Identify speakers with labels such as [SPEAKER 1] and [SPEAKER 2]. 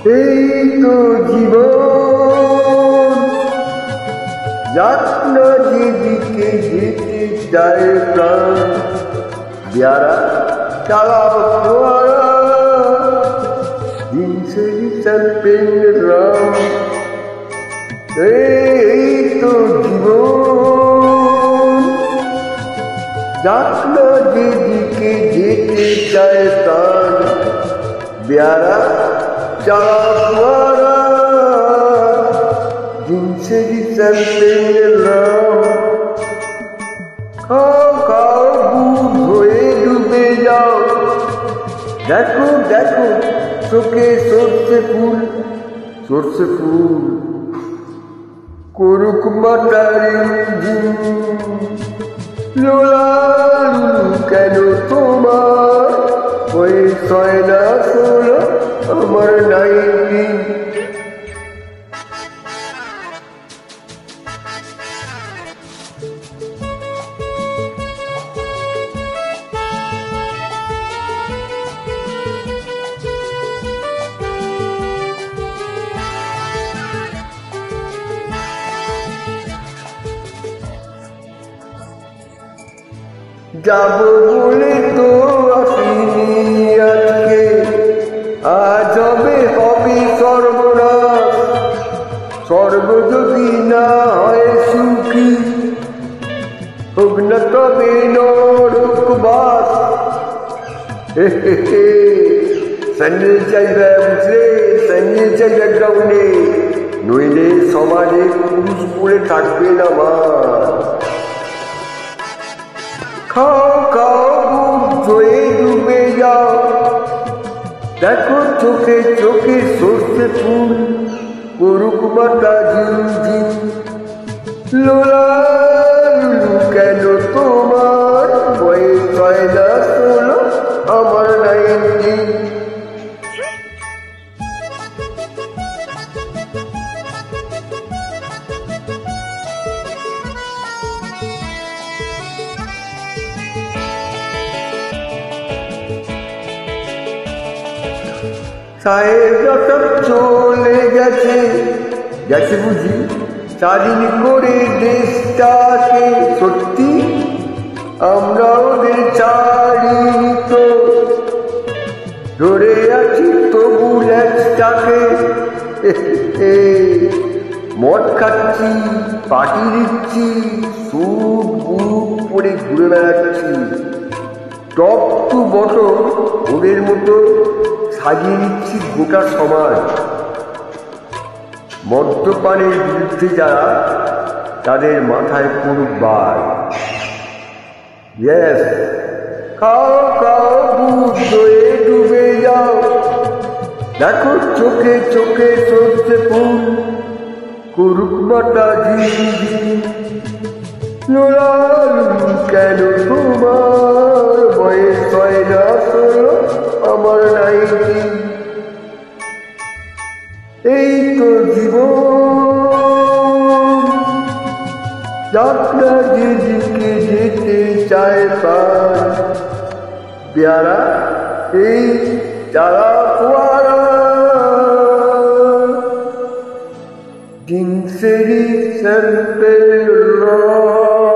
[SPEAKER 1] এই তো জীবন, যাত্রা যেদিকে যেতে চায় প্রাণ, পেয়ারা চালাও ফোয়ারা, দিন সেই চলবেন রাম। এই তো জীবন, যাত্রা যেদিকে যেতে চায় প্রাণ, পেয়ারা চালাও ফোয়ারা, দিন সেই চলবেন রাম। খাও খাও বুক হয়ে ডুবে যাও, দেখো দেখো চোখে সর্ষে ফুল, সর্ষে ফুল করুক মাতারি ঝিম। লোলালু কেন তোমার বয়স হয় না 16, আমার 19। যাব বলে তো আসিনি আজকে, আজ হবে হবে সর্বনাশ। স্বর্গ যদি না হয় সুখী, হোক না তবে নরকবাস। সঙ্গে চাইবে বুঝলে, সঙ্গে চাইবে গ্রাউন্ডে, নইলে সমাজে পুরুষ পড়ে থাকবে না মা। খাও খাও বুক ধুয়ে ডুবে যাও, দেখো চোখে চোখে সর্ষে ফুল করুক মাতা ঝিমঝিম। লোলালু কেন তোমার বয়স হয় না 16, আমার 19। সাহেব সব চলে গেছে, গেছে বুঝি স্বাধীন করে দেশটাকে। সত্যি আমরা ওদের ছাড়িনি তো, ধরে আছি তবু ল্যাচটাকে। মদ খাচ্ছি, পার্টি দিচ্ছি, স্যুট বুট পরে ঘুরে বেড়াচ্ছি। টপ টু বটম ওদের মতো সাজিয়ে নিচ্ছি গোটা সমাজ। মদ্যপানের বিরুদ্ধে যারা, তাদের মাথায় পড়ুক বার। ইয়েস, খাও খাও বুক ধুয়ে ডুবে যাও, দেখো চোখে চোখে সর্ষে ফুল করুক মাতা ঝিমঝিম। লোলালু কেন তোমার বয়স হয় না 16, আমার 19। এই তো জীবন, যাত্রা যেদিকে যেতে চায় প্রাণ, পেয়ারা এই চালা ফোয়ারা, দিন সেরি চলবে রাম।